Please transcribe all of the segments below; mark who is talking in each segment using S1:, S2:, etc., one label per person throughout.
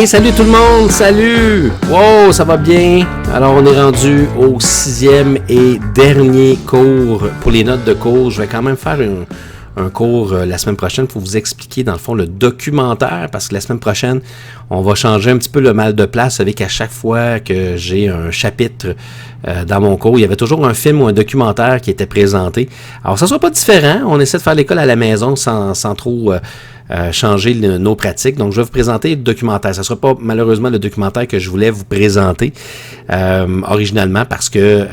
S1: Hey, salut tout le monde, salut! Wow, ça va bien? Alors, on est rendu au 6e et dernier cours pour les notes de cours. Je vais quand même faire un cours la semaine prochaine pour vous expliquer, dans le fond, le documentaire, parce que la semaine prochaine, on va changer un petit peu le mal de place avec à chaque fois que j'ai un chapitre dans mon cours, il y avait toujours un film ou un documentaire qui était présenté. Alors, ça ne sera pas différent. On essaie de faire l'école à la maison sans trop changer nos pratiques. Donc, je vais vous présenter le documentaire. Ça ne sera pas malheureusement le documentaire que je voulais vous présenter originalement parce que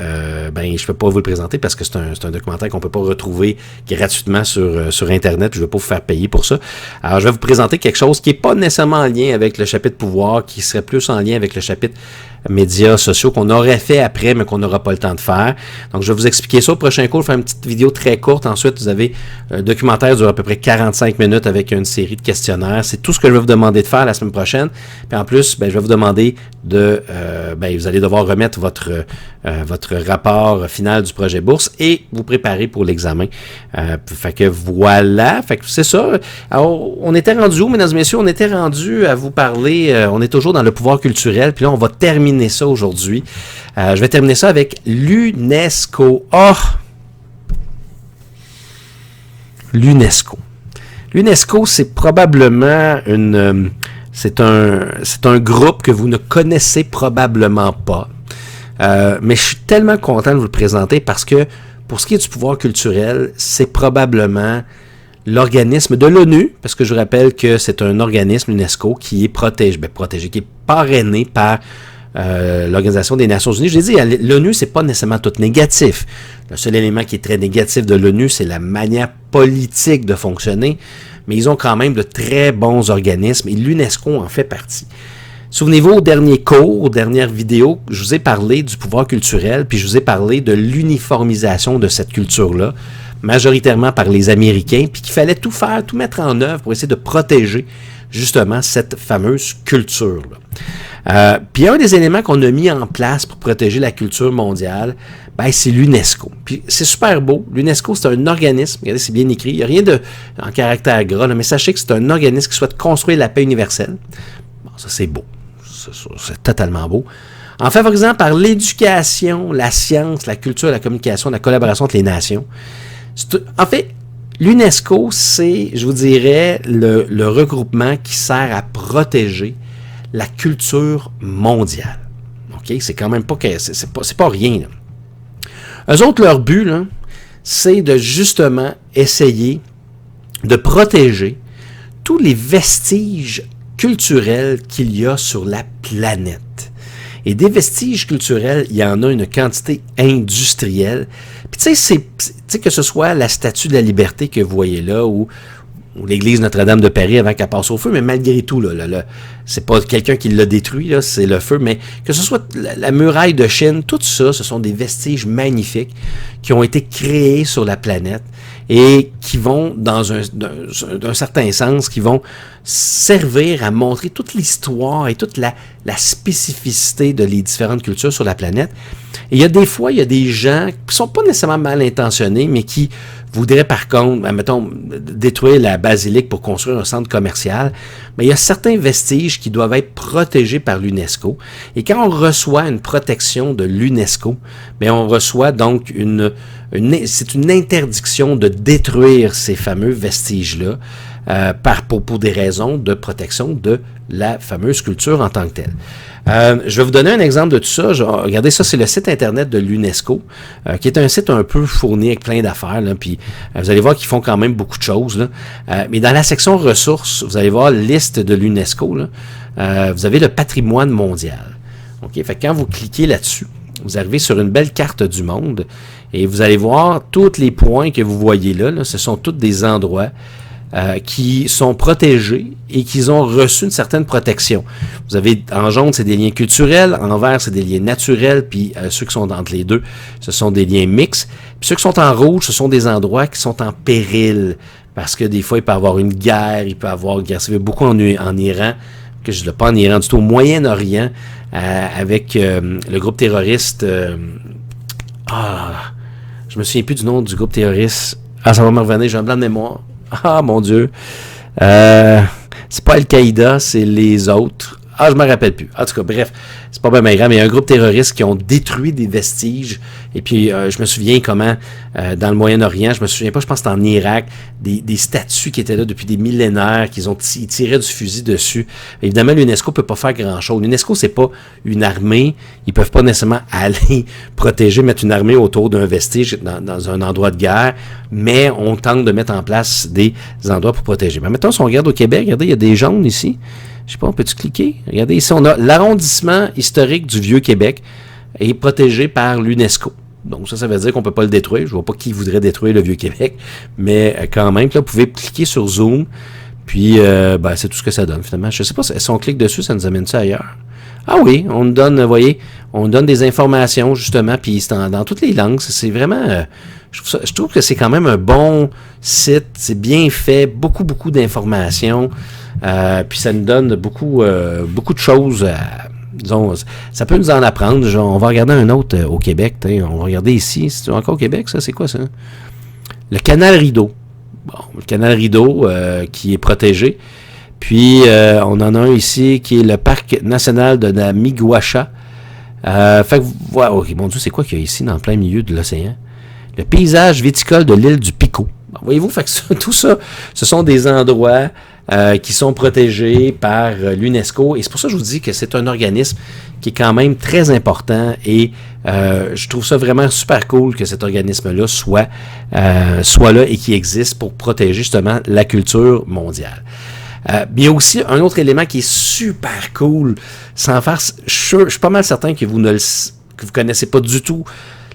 S1: je ne peux pas vous le présenter parce que c'est un documentaire qu'on ne peut pas retrouver gratuitement sur Internet. Je ne vais pas vous faire payer pour ça. Alors, je vais vous présenter quelque chose qui n'est pas nécessairement en lien avec le chapitre pouvoir, qui serait plus en lien avec le chapitre médias sociaux qu'on aurait fait après, mais qu'on n'aura pas le temps de faire. Donc, je vais vous expliquer ça au prochain cours. Je vais faire une petite vidéo très courte. Ensuite, vous avez un documentaire dure à peu près 45 minutes avec une série de questionnaires. C'est tout ce que je vais vous demander de faire la semaine prochaine. Puis en plus, je vais vous demander vous allez devoir remettre votre rapport final du projet bourse et vous préparer pour l'examen. Fait que voilà. Fait que c'est ça. Alors, on était rendu où, mesdames et messieurs? On était rendu à vous parler, on est toujours dans le pouvoir culturel. Puis là, on va terminer ça aujourd'hui. Je vais terminer ça avec l'UNESCO. L'UNESCO. L'UNESCO, c'est probablement c'est un groupe que vous ne connaissez probablement pas. Mais je suis tellement content de vous le présenter parce que pour ce qui est du pouvoir culturel, c'est probablement l'organisme de l'ONU, parce que je vous rappelle que c'est un organisme, l'UNESCO, qui est protégé, qui est parrainé par l'Organisation des Nations Unies. Je l'ai dit, l'ONU, c'est pas nécessairement tout négatif. Le seul élément qui est très négatif de l'ONU, c'est la manière politique de fonctionner, mais ils ont quand même de très bons organismes et l'UNESCO en fait partie. Souvenez-vous, au dernier cours, aux dernières vidéos, je vous ai parlé du pouvoir culturel, puis je vous ai parlé de l'uniformisation de cette culture-là, majoritairement par les Américains, puis qu'il fallait tout faire, tout mettre en œuvre pour essayer de protéger justement cette fameuse culture-là. Puis un des éléments qu'on a mis en place pour protéger la culture mondiale, c'est l'UNESCO. Puis c'est super beau. L'UNESCO, c'est un organisme, regardez, c'est bien écrit, il n'y a rien en caractère gras, là, mais sachez que c'est un organisme qui souhaite construire la paix universelle. Bon, ça c'est beau. C'est totalement beau. En favorisant par l'éducation, la science, la culture, la communication, la collaboration entre les nations. En fait, l'UNESCO, c'est, je vous dirais, le regroupement qui sert à protéger la culture mondiale. OK? C'est quand même pas c'est pas rien, là. Eux autres, leur but, là, c'est de justement essayer de protéger tous les vestiges culturels qu'il y a sur la planète. Et des vestiges culturels, il y en a une quantité industrielle. Puis tu sais, que ce soit la Statue de la Liberté que vous voyez là, ou l'église Notre-Dame de Paris avant qu'elle passe au feu, mais malgré tout, là, c'est pas quelqu'un qui l'a détruit, là, c'est le feu, mais que ce soit la muraille de Chine, tout ça, ce sont des vestiges magnifiques qui ont été créés sur la planète et qui vont, d'un certain sens, qui vont servir à montrer toute l'histoire et toute la spécificité de les différentes cultures sur la planète. Et il y a des gens qui sont pas nécessairement mal intentionnés, mais qui voudraient par contre, mettons, détruire la basilique pour construire un centre commercial. Mais il y a certains vestiges qui doivent être protégés par l'UNESCO. Et quand on reçoit une protection de l'UNESCO, on reçoit donc c'est une interdiction de détruire ces fameux vestiges-là pour des raisons de protection de la fameuse culture en tant que telle. Je vais vous donner un exemple de tout ça. Regardez, ça, c'est le site Internet de l'UNESCO, qui est un site un peu fourni avec plein d'affaires. Là, puis vous allez voir qu'ils font quand même beaucoup de choses. Là. Mais dans la section ressources, vous allez voir la liste de l'UNESCO. Là, vous avez le patrimoine mondial. Okay? Fait que quand vous cliquez là-dessus, vous arrivez sur une belle carte du monde et vous allez voir tous les points que vous voyez là. Ce sont tous des endroits qui sont protégés et qui ont reçu une certaine protection. Vous avez en jaune, c'est des liens culturels, en vert, c'est des liens naturels, puis ceux qui sont entre les deux, ce sont des liens mixtes. Puis ceux qui sont en rouge, ce sont des endroits qui sont en péril, parce que des fois, il peut y avoir une guerre, il peut y avoir une guerre civile, beaucoup en Iran, que je ne l'ai pas en Iran du tout, au Moyen-Orient, avec le groupe terroriste... je me souviens plus du nom du groupe terroriste. Ça va me revenir, j'ai un blanc de mémoire. Mon Dieu. C'est pas Al-Qaïda, c'est les autres. Ah, je me rappelle plus. En tout cas, bref, c'est pas bien grave, mais il y a un groupe terroriste qui ont détruit des vestiges. Et puis, je me souviens comment, dans le Moyen-Orient, je me souviens pas, je pense que c'était en Irak, des statues qui étaient là depuis des millénaires, qu'ils ont tiré du fusil dessus. Évidemment, l'UNESCO peut pas faire grand-chose. L'UNESCO, c'est pas une armée. Ils peuvent pas nécessairement aller protéger, mettre une armée autour d'un vestige dans un endroit de guerre, mais on tente de mettre en place des endroits pour protéger. Mais maintenant, si on regarde au Québec, regardez, il y a des jaunes ici. Je sais pas, on peut-tu cliquer? Regardez, ici, on a l'arrondissement historique du Vieux-Québec est protégé par l'UNESCO. Donc, ça veut dire qu'on peut pas le détruire. Je vois pas qui voudrait détruire le Vieux-Québec, mais quand même, là, vous pouvez cliquer sur Zoom, puis c'est tout ce que ça donne, finalement. Je sais pas, si on clique dessus, ça nous amène ça ailleurs. Ah oui, on nous donne, vous voyez, on nous donne des informations, justement, puis c'est dans toutes les langues. C'est vraiment... je trouve que c'est quand même un bon site. C'est bien fait, beaucoup d'informations. Puis ça nous donne beaucoup de choses. Disons, ça peut nous en apprendre. Genre, on va regarder un autre au Québec. On va regarder ici. C'est encore au Québec, ça? C'est quoi ça? Le canal Rideau. Bon, le canal Rideau qui est protégé. Puis, on en a un ici qui est le parc national de la Miguacha. Fait que, voilà, okay, mon Dieu, c'est quoi qu'il y a ici dans le plein milieu de l'océan? Le paysage viticole de l'île du Pico. Bon, voyez-vous, fait que tout ça, ce sont des endroits qui sont protégés par l'UNESCO. Et c'est pour ça que je vous dis que c'est un organisme qui est quand même très important et je trouve ça vraiment super cool que cet organisme-là soit là et qui existe pour protéger justement la culture mondiale. Il y a aussi un autre élément qui est super cool, sans faire, je suis pas mal certain que vous connaissez pas du tout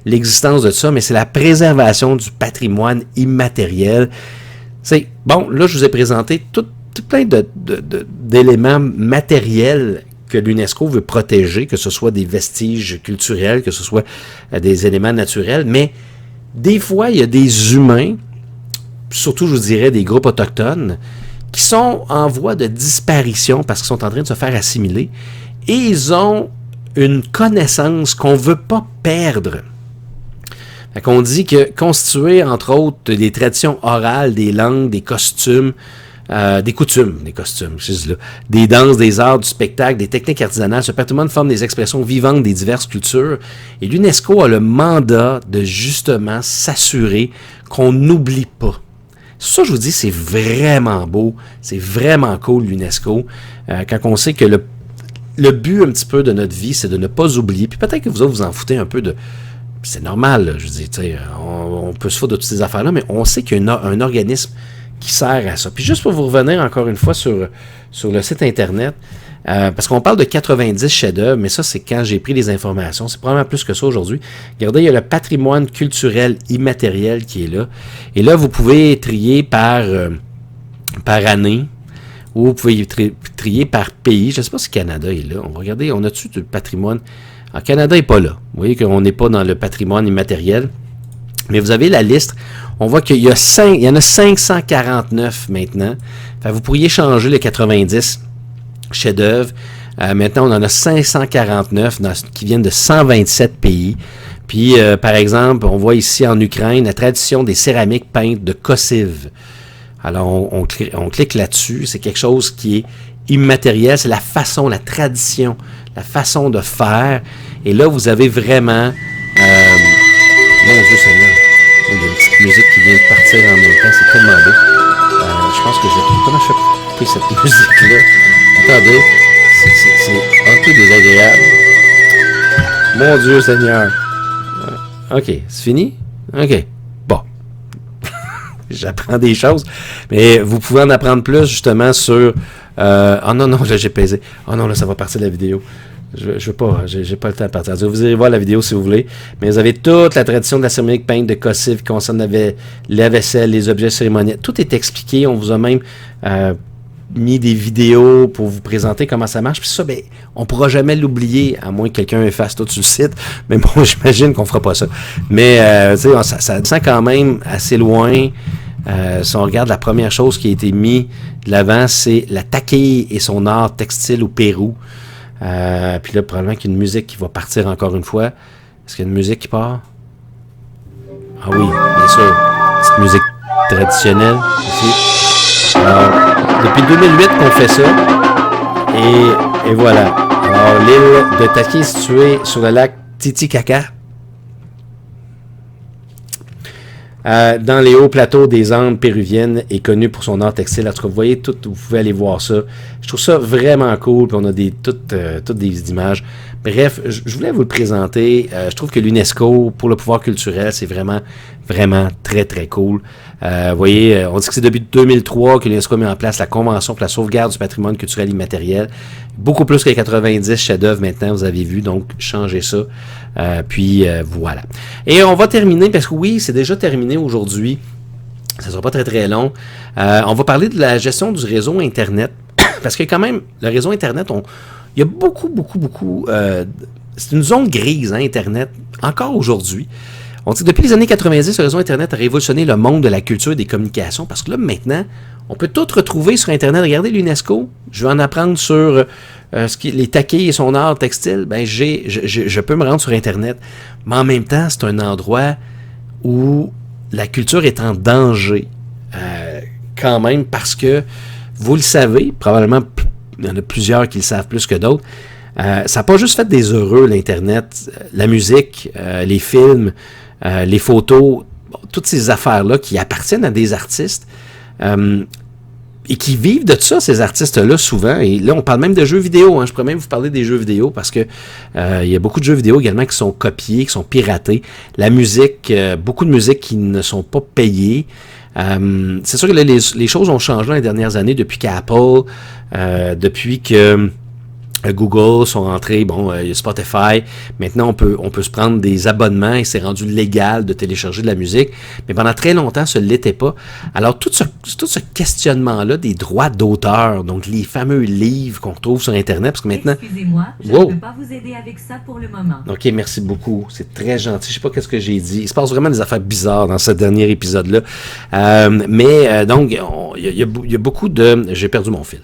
S1: l'existence de ça, mais c'est la préservation du patrimoine immatériel. C'est bon, là je vous ai présenté tout plein d'éléments matériels que l'UNESCO veut protéger, que ce soit des vestiges culturels, que ce soit des éléments naturels, mais des fois il y a des humains, surtout je vous dirais des groupes autochtones, qui sont en voie de disparition parce qu'ils sont en train de se faire assimiler et ils ont une connaissance qu'on ne veut pas perdre. Fait qu'on dit que constituer, entre autres, des traditions orales, des langues, des costumes, des coutumes, des danses, des arts, du spectacle, des techniques artisanales, ce patrimoine forme des expressions vivantes des diverses cultures et l'UNESCO a le mandat de justement s'assurer qu'on n'oublie pas. Ça, je vous dis, c'est vraiment beau, c'est vraiment cool l'UNESCO, quand on sait que le but un petit peu de notre vie, c'est de ne pas oublier, puis peut-être que vous autres vous en foutez un peu de... C'est normal, là, je dis, tu sais, on peut se foutre de toutes ces affaires-là, mais on sait qu'il y a un organisme qui sert à ça. Puis juste pour vous revenir encore une fois sur le site Internet, parce qu'on parle de 90 chefs-d'œuvre, mais ça, c'est quand j'ai pris les informations. C'est probablement plus que ça aujourd'hui. Regardez, il y a le patrimoine culturel immatériel qui est là. Et là, vous pouvez trier par année, ou vous pouvez trier par pays. Je ne sais pas si Canada est là. On va regarder, on a-tu du patrimoine? Alors, Canada n'est pas là. Vous voyez qu'on n'est pas dans le patrimoine immatériel. Mais vous avez la liste. On voit qu'il y en a 549 maintenant. Fait, vous pourriez changer les 90 chefs-d'œuvre. Maintenant, on en a 549 qui viennent de 127 pays. Puis, par exemple, on voit ici en Ukraine la tradition des céramiques peintes de Kossiv. Alors, on clique là-dessus. C'est quelque chose qui est immatériel. C'est la façon, la tradition, la façon de faire. Et là, vous avez vraiment... mon Dieu Seigneur, il y a une petite musique qui vient de partir en même temps. C'est tellement beau. Je pense que comment je fais pour couper cette musique-là? Attendez, c'est un peu désagréable. Mon Dieu Seigneur. OK, c'est fini? OK, bon. J'apprends des choses. Mais vous pouvez en apprendre plus justement sur... oh non, là j'ai pesé. Oh non, là ça va partir de la vidéo. Je veux pas, j'ai pas le temps de partir. Vous irez voir la vidéo si vous voulez. Mais vous avez toute la tradition de la céramique peinte de Kossiv qui concerne la vaisselle, les objets cérémoniels. Tout est expliqué. On vous a même mis des vidéos pour vous présenter comment ça marche. Puis ça, ben, on pourra jamais l'oublier, à moins que quelqu'un efface tout sur le site. Mais bon, j'imagine qu'on fera pas ça. Mais ça descend quand même assez loin. Si on regarde, la première chose qui a été mise de l'avant, c'est la taquille et son art textile au Pérou. Puis là, probablement qu'il y a une musique qui va partir encore une fois. Est-ce qu'il y a une musique qui part? Ah oui, bien sûr. Petite musique traditionnelle ici. Alors, depuis 2008 qu'on fait ça. Et voilà. Alors, l'île de Taki est située sur le lac Titicaca, dans les hauts plateaux des Andes péruviennes, est connue pour son art textile. En tout cas, vous voyez, vous pouvez aller voir ça. Je trouve ça vraiment cool, puis on a toutes des images. Bref, je voulais vous le présenter. Je trouve que l'UNESCO, pour le pouvoir culturel, c'est vraiment très, très cool. Vous voyez, on dit que c'est depuis 2003 que l'UNESCO a mis en place la Convention pour la sauvegarde du patrimoine culturel immatériel. Beaucoup plus que les 90 chefs-d'œuvre maintenant, vous avez vu, donc changez ça. Puis voilà. Et on va terminer, parce que oui, c'est déjà terminé aujourd'hui. Ça ne sera pas très très long. On va parler de la gestion du réseau Internet. Parce que quand même, le réseau Internet, il y a beaucoup, c'est une zone grise, hein, Internet, encore aujourd'hui. On dit que depuis les années 90, le réseau Internet a révolutionné le monde de la culture et des communications, parce que là, maintenant, on peut tout retrouver sur Internet. Regardez l'UNESCO, je vais en apprendre sur les taquets et son art textile. Ben, je peux me rendre sur Internet. Mais en même temps, c'est un endroit où la culture est en danger, quand même, parce que, vous le savez, probablement, il y en a plusieurs qui le savent plus que d'autres, ça n'a pas juste fait des heureux, l'Internet, la musique, les films, les photos, toutes ces affaires-là qui appartiennent à des artistes et qui vivent de ça, ces artistes-là, souvent. Et là, on parle même de jeux vidéo. Hein. Je pourrais même vous parler des jeux vidéo parce que il y a beaucoup de jeux vidéo également qui sont copiés, qui sont piratés. La musique, beaucoup de musique qui ne sont pas payées. C'est sûr que là, les choses ont changé dans les dernières années depuis qu'Apple, depuis que Google sont rentrés, il y a Spotify. Maintenant, on peut se prendre des abonnements et c'est rendu légal de télécharger de la musique. Mais pendant très longtemps, ce ne l'était pas. Alors, tout ce questionnement-là des droits d'auteur, donc les fameux livres qu'on retrouve sur Internet, parce que maintenant...
S2: Excusez-moi, je ne peux pas vous aider avec ça pour le moment.
S1: OK, merci beaucoup. C'est très gentil. Je sais pas qu'est-ce que j'ai dit. Il se passe vraiment des affaires bizarres dans ce dernier épisode-là. Donc, il y a beaucoup de... J'ai perdu mon fil.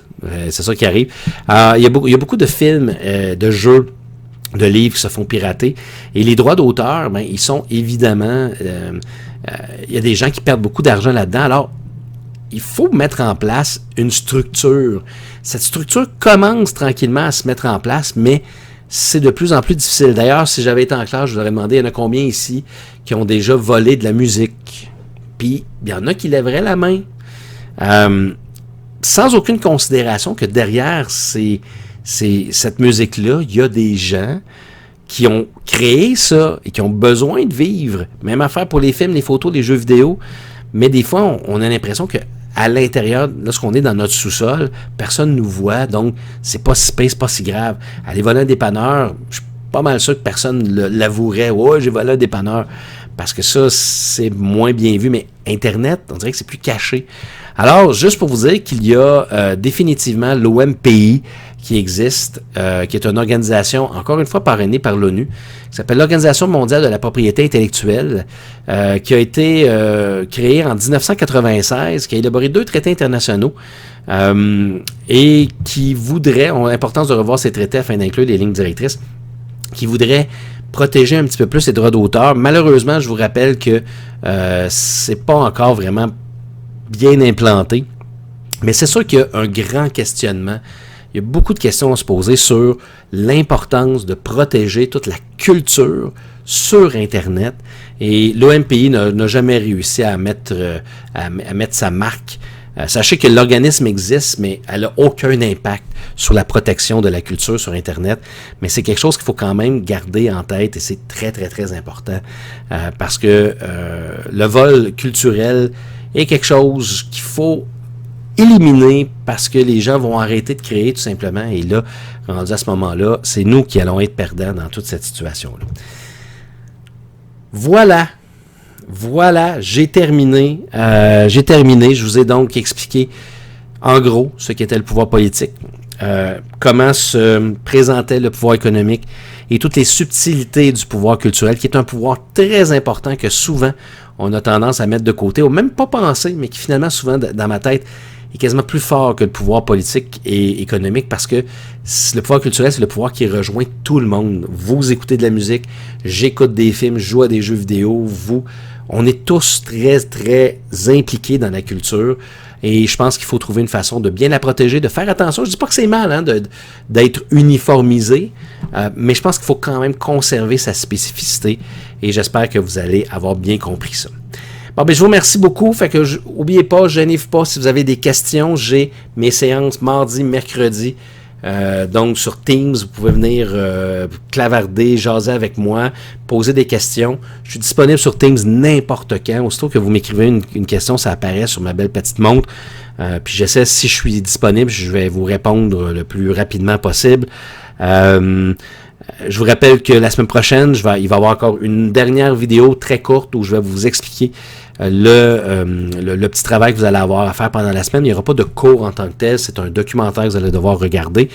S1: C'est ça qui arrive. Il y a beaucoup de films, de jeux, de livres qui se font pirater. Et les droits d'auteur, ben, ils sont évidemment... il y a des gens qui perdent beaucoup d'argent là-dedans. Alors, il faut mettre en place une structure. Cette structure commence tranquillement à se mettre en place, mais c'est de plus en plus difficile. D'ailleurs, si j'avais été en classe, je vous aurais demandé, il y en a combien ici qui ont déjà volé de la musique? Puis, il y en a qui lèveraient la main. Sans aucune considération que derrière cette musique-là, il y a des gens qui ont créé ça et qui ont besoin de vivre. Même affaire pour les films, les photos, les jeux vidéo. Mais des fois, on a l'impression que à l'intérieur, lorsqu'on est dans notre sous-sol, personne ne nous voit, donc c'est pas si pire, c'est pas si grave. Aller voler un dépanneur, je suis pas mal sûr que personne l'avouerait. Ouais, j'ai volé un dépanneur. Parce que ça, c'est moins bien vu. Mais Internet, on dirait que c'est plus caché. Alors, juste pour vous dire qu'il y a définitivement l'OMPI qui existe, qui est une organisation, encore une fois parrainée par l'ONU, qui s'appelle l'Organisation mondiale de la propriété intellectuelle, qui a été créée en 1996, qui a élaboré 2 traités internationaux et qui ont l'importance de revoir ces traités afin d'inclure les lignes directrices, qui voudraient protéger un petit peu plus les droits d'auteur. Malheureusement, je vous rappelle que c'est pas encore vraiment bien implanté, mais c'est sûr qu'il y a un grand questionnement. Il y a beaucoup de questions à se poser sur l'importance de protéger toute la culture sur Internet. Et l'OMPI n'a jamais réussi à mettre sa marque. Sachez que l'organisme existe, mais elle n'a aucun impact sur la protection de la culture sur Internet. Mais c'est quelque chose qu'il faut quand même garder en tête et c'est très, très, très important parce que le vol culturel est quelque chose qu'il faut éliminer parce que les gens vont arrêter de créer tout simplement. Et là, rendu à ce moment-là, c'est nous qui allons être perdants dans toute cette situation-là. Voilà, j'ai terminé. Je vous ai donc expliqué en gros ce qu'était le pouvoir politique, comment se présentait le pouvoir économique et toutes les subtilités du pouvoir culturel, qui est un pouvoir très important que souvent on a tendance à mettre de côté, ou même pas penser, mais qui finalement souvent dans ma tête est quasiment plus fort que le pouvoir politique et économique, parce que le pouvoir culturel, c'est le pouvoir qui rejoint tout le monde. Vous écoutez de la musique, j'écoute des films, je joue à des jeux vidéo, on est tous très, très impliqués dans la culture. Et je pense qu'il faut trouver une façon de bien la protéger, de faire attention. Je dis pas que c'est mal hein, d'être uniformisé, mais je pense qu'il faut quand même conserver sa spécificité. Et j'espère que vous allez avoir bien compris ça. Bon, ben, je vous remercie beaucoup. Fait que n'oubliez pas, gênez-vous pas si vous avez des questions. J'ai mes séances mardi, mercredi. Donc sur Teams, vous pouvez venir clavarder, jaser avec moi, poser des questions. Je suis disponible sur Teams n'importe quand. Aussitôt que vous m'écrivez une question, ça apparaît sur ma belle petite montre. Puis j'essaie, si je suis disponible, je vais vous répondre le plus rapidement possible. Je vous rappelle que la semaine prochaine, il va y avoir encore une dernière vidéo très courte où je vais vous expliquer le petit travail que vous allez avoir à faire pendant la semaine. Il n'y aura pas de cours en tant que tel, c'est un documentaire que vous allez devoir regarder.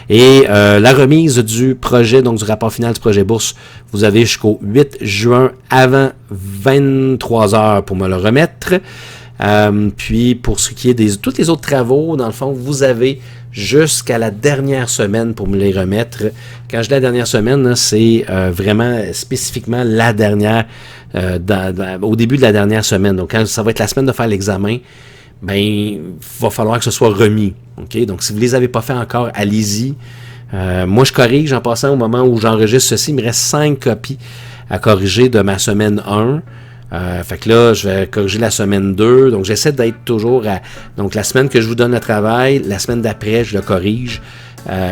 S1: Et la remise du projet, donc du rapport final du projet bourse, vous avez jusqu'au 8 juin avant 23 heures pour me le remettre. Puis pour ce qui est de tous les autres travaux, dans le fond, vous avez jusqu'à la dernière semaine pour me les remettre. Quand je dis la dernière semaine, c'est vraiment spécifiquement la dernière, au début de la dernière semaine. Donc quand ça va être la semaine de faire l'examen, ben il va falloir que ce soit remis. Okay? Donc si vous ne les avez pas fait encore, allez-y. Moi je corrige en passant au moment où j'enregistre ceci, il me reste 5 copies à corriger de ma semaine 1. Fait que là, je vais corriger la semaine 2. Donc, j'essaie d'être toujours à... Donc, la semaine que je vous donne le travail, la semaine d'après, je le corrige.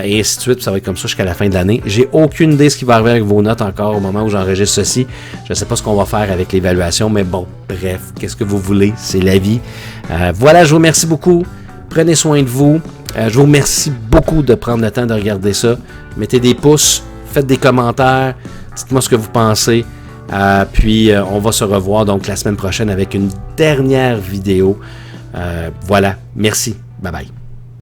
S1: Et ainsi de suite. Ça va être comme ça jusqu'à la fin de l'année. J'ai aucune idée de ce qui va arriver avec vos notes encore au moment où j'enregistre ceci. Je ne sais pas ce qu'on va faire avec l'évaluation. Mais bon, bref, qu'est-ce que vous voulez? C'est la vie. Voilà, je vous remercie beaucoup. Prenez soin de vous. Je vous remercie beaucoup de prendre le temps de regarder ça. Mettez des pouces. Faites des commentaires. Dites-moi ce que vous pensez. Puis on va se revoir donc la semaine prochaine avec une dernière vidéo. Voilà, merci, bye bye.